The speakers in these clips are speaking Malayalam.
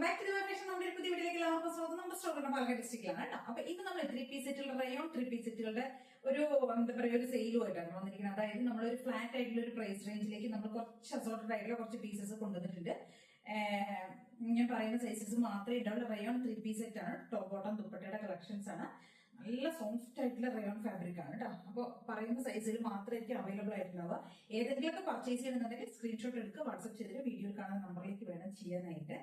Back to fashion. നമ്മുടെ ഒരു പുതിയ വീഡിയോയിലേക്ക് എല്ലാവർക്കും സ്വാഗതം. നമ്മുടെ സ്റ്റോറിന്റെ പാലക്കാട് ഡിസ്ട്രിക്റ്റിലാണ് കേട്ടോ. അപ്പൊ ഇന്ന് നമ്മൾ 3 പീസ് സെറ്റുകളുടെ റയോൺ 3 പീസ് സെറ്റുകളുടെ ഒരു എന്താ പറയുക ഒരു സെയിലുമായിട്ടാണ് വന്നിരിക്കുന്നത്. അതായത് നമ്മളൊരു ഫ്ലാറ്റ് ആയിട്ടുള്ള ഒരു പ്രൈസ് റേഞ്ചിലേക്ക് നമ്മൾ കുറച്ച് അസോർട്ടഡ് ആയിട്ടുള്ള കുറച്ച് പീസസ് കൊണ്ടുവന്നിട്ടുണ്ട്. ഞാൻ പറയുന്ന സൈസസ് മാത്രമേ ഉണ്ടാവുള്ളൂ. റയോൺ 3 പീസ് സെറ്റ് ആണ്. ടോപ്പ് ബോട്ടം ദുപ്പട്ടയുടെ കളക്ഷൻസ് ആണ്. നല്ല സോഫ്റ്റ് ആയിട്ടുള്ള റയോൺ ഫാബ്രിക് ആണ് കേട്ടോ. അപ്പോൾ പറയുന്ന സൈസിൽ മാത്രമായിരിക്കും അവൈലബിൾ ആയിട്ടുണ്ടാവുക. ഏതെങ്കിലുമൊക്കെ പർച്ചേസ് ചെയ്യണമെന്നുണ്ടെങ്കിൽ സ്ക്രീൻഷോട്ട് എടുക്കുക, വാട്സ്ആപ്പ് ചെയ്തിട്ട് വീഡിയോയിൽ കാണുന്ന നമ്പറിലേക്ക് വേണം ചെയ്യാനായിട്ട്.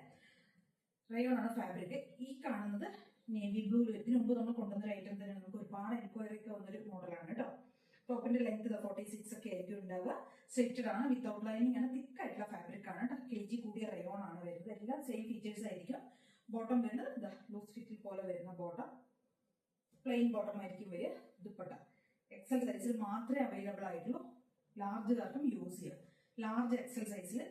റയോൺ ആണ് ഫാബ്രിക്. ഈ കാണുന്നത് നേവി ബ്ലൂ. ഇതിനു മുമ്പ് നമ്മൾ കൊണ്ടുവന്ന ഐറ്റം തന്നെ നമുക്ക് ഒരുപാട് എൻക്വയറി ഒക്കെ വന്നൊരു മോഡലാണ് കേട്ടോ. ടോപ്പിന്റെ ലെങ്ത് 46 ഒക്കെ ആയിരിക്കും ഉണ്ടാവുക. സ്ട്രെയിറ്റഡ് ആണ്, വിത്തൗട്ട് ലൈനിങ് ആണ്, തിക്ക് ആയിട്ടുള്ള ഫാബ്രിക് ആണ് കേട്ടോ. kg കൂടിയ റയോൺ ആണ് വരുന്നത്. എല്ലാം സെയിം ഫീച്ചേഴ്സ് ആയിരിക്കും. ബോട്ടം വരുന്നത് ലൂസ് ഫിറ്റിൽ പോലെ വരുന്ന ബോട്ടം, പ്ലെയിൻ ബോട്ടം ആയിരിക്കും വരിക. ദുപ്പട്ട എക്സൽ സൈസിൽ മാത്രമേ അവൈലബിൾ ആയിട്ടുള്ളൂ. ലാർജുകാർക്കും യൂസ് ചെയ്യാം. ലാർജ് എക്സൽ സൈസിൽ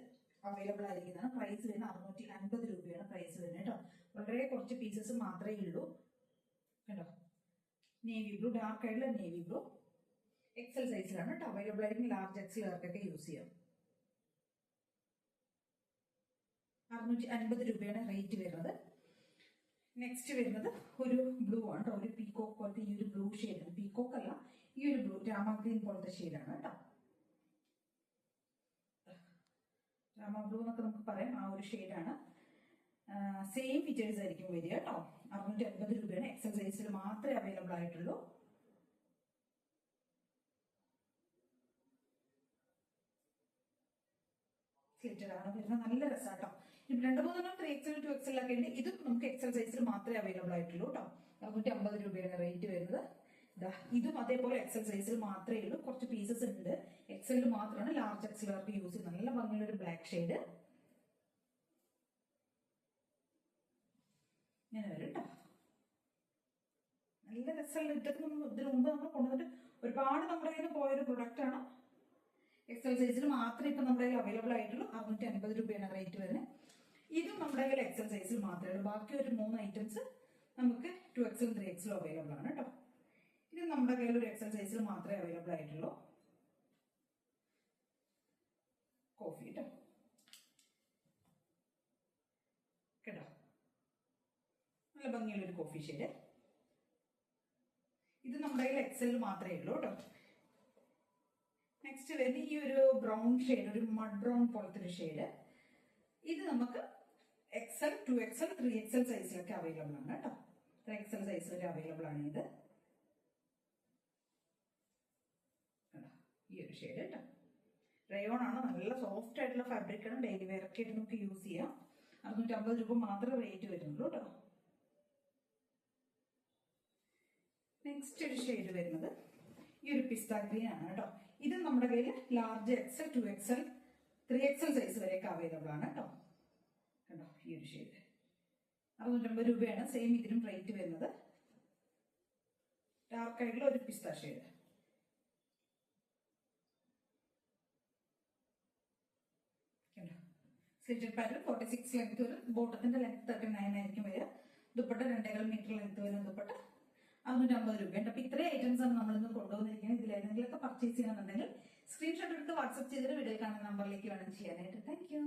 അവൈലബിൾ ആയിരിക്കുന്നതാണ്. പ്രൈസ് വരുന്നത് 650 രൂപയാണ് പ്രൈസ് വരുന്നത് കേട്ടോ. വളരെ കുറച്ച് പീസസ് മാത്രമേ ഉള്ളൂ കേട്ടോ. നേവി ബ്ലൂ, ഡാർക്ക് ആയിട്ടുള്ള നേവി ബ്ലൂ എക്സൽ സൈസിലാണ് കേട്ടോ അവൈലബിൾ ആയിരിക്കും. ലാർജ് എക്സലുകാർക്കൊക്കെ യൂസ് ചെയ്യാം. 650 രൂപയാണ് റേറ്റ് വരുന്നത്. നെക്സ്റ്റ് വരുന്നത് ഒരു ബ്ലൂ ആണ് കേട്ടോ. ഒരു പീകോക്ക് പോലത്തെ ഈ ഒരു ബ്ലൂ ഷെയ്ഡാണ്. പീകോക്ക് അല്ല, ഈ ഒരു ബ്ലൂ രാമ ഗ്രീൻ പോലത്തെ ഷെയ്ഡാണ് കേട്ടോ. രാമ ബ്ലൂ എന്നൊക്കെ നമുക്ക് പറയാം. ആ ഒരു ഷെയ്ഡാണ്. സെയിം ഫീച്ചേഴ്സ് ആയിരിക്കും വരിക കേട്ടോ. 650 രൂപയാണ്. എക്സൽ സൈസിൽ മാത്രമേ അവൈലബിൾ ആയിട്ടുള്ളൂ. സ്ലിറ്റഡ് ആണ് വരുന്നത്. നല്ല രസമാട്ടോ. ഇപ്പം 2-3 3XL 2XL ഒക്കെ ഉണ്ട്. ഇതും നമുക്ക് എക്സൽ സൈസിൽ മാത്രമേ അവൈലബിൾ ആയിട്ടുള്ളൂ കേട്ടോ. 650 രൂപയാണ് റേറ്റ് വരുന്നത്. ഇതും അതേപോലെ എക്സൽ സൈസിൽ മാത്രമേ ഉള്ളൂ. കുറച്ച് പീസസ് ഉണ്ട്. എക്സലിൽ മാത്രമാണ്. ലാർജ് എക്സലുകാർക്ക് യൂസ് ചെയ്യുന്നത്. നല്ല ഭംഗിയുള്ള ഒരു ബ്ലാക്ക് ഷെയ്ഡ് ഇങ്ങനെ വരും കേട്ടോ. നല്ല രസമുള്ള ഇതിന് മുമ്പ് നമ്മൾ കൊണ്ടുവന്നിട്ട് ഒരുപാട് നമ്മുടെ കയ്യിൽ പോയൊരു പ്രൊഡക്റ്റ് ആണ്. എക്സൽ സൈസിൽ മാത്രമേ ഇപ്പൊ നമ്മുടെ കയ്യിൽ അവൈലബിൾ ആയിട്ടുള്ളൂ. 650 രൂപയാണ് റേറ്റ് വരുന്നത്. ഇതും നമ്മുടെ കയ്യിൽ എക്സൽ സൈസിൽ മാത്രമേ ഉള്ളൂ. ബാക്കി ഒരു 3 ഐറ്റംസ് നമുക്ക് 2XL 3XL അവൈലബിൾ ആണ് കേട്ടോ. ഇത് നമ്മുടെ കയ്യിൽ ഒരു എക്സൽ സൈസിൽ മാത്രമേ അവൈലബിൾ ആയിട്ടുള്ളൂ. കോഫി കേട്ടോ കേട്ടോ. നല്ല ഭംഗിയുള്ളൊരു കോഫി ഷെയ്ഡ്. ഇത് നമ്മുടെ കയ്യിൽ എക്സലിൽ മാത്രമേ ഉള്ളൂ കേട്ടോ. നെക്സ്റ്റ് വരുന്ന ഈ ഒരു ബ്രൗൺ ഷെയ്ഡ്, ഒരു മഡ് ബ്രൗൺ പോലത്തെ ഒരു ഷെയ്ഡ്. ഇത് നമുക്ക് XL 2XL 3XL സൈസിലൊക്കെ അവൈലബിൾ ആണ് കേട്ടോ. 3XL സൈസ് വരെ അവൈലബിൾ ആണ് ഇത്. ഈ ഒരു ഷെയ്ഡ് കേട്ടോ. റയോൺ ആണ്. നല്ല സോഫ്റ്റ് ആയിട്ടുള്ള ഫാബ്രിക് ആണ്. ഡെയിലി വെയർ ഒക്കെ ആയിട്ട് നമുക്ക് യൂസ് ചെയ്യാം. 650 രൂപ മാത്രമേ റേറ്റ് വരുന്നുള്ളൂ കേട്ടോ. നെക്സ്റ്റ് ഒരു ഷെയ്ഡ് വരുന്നത് ഈ ഒരു പിസ്ത ഗ്രീൻ ആണ് കേട്ടോ. ഇത് നമ്മുടെ കയ്യിൽ large XL 2XL 3XL size വരെയൊക്കെ അവൈലബിൾ ആണ് കേട്ടോ. കണ്ടോ ഈ ഒരു ഷെയ്ഡ്. 650 രൂപയാണ് സെയിം ഇതിനും റേറ്റ് വരുന്നത്. ഡാർക്ക് ആയിട്ടുള്ള ഒരു പിസ്ത ഷെയ്ഡ്. സ്ലിറ്റഡ് പാറ്റേൺ 46 ലെങ്ത് വരും. ബോട്ടത്തിന്റെ ലെങ്ത് 39 ആയിരിക്കും വരിക. ദുപ്പട്ട 2.5 മീറ്റർ ലെങ്ത് വരുന്ന ദുപ്പട്ട 650 രൂപയുണ്ട്. അപ്പൊ ഇത്രയും ഐറ്റംസ് ആണ് നമ്മളിന്ന് കൊണ്ടുവന്നിരിക്കുന്നത്. ഇതിൽ ഏതെങ്കിലുമൊക്കെ പർച്ചേസ് ചെയ്യണമെന്നുണ്ടെങ്കിൽ സ്ക്രീൻഷോട്ട് എടുത്ത് വാട്സ്ആപ്പ് ചെയ്തിട്ട് വീഡിയോ കാണുന്ന നമ്പറിലേക്ക് വേണം ചെയ്യാനായിട്ട്. Thank you.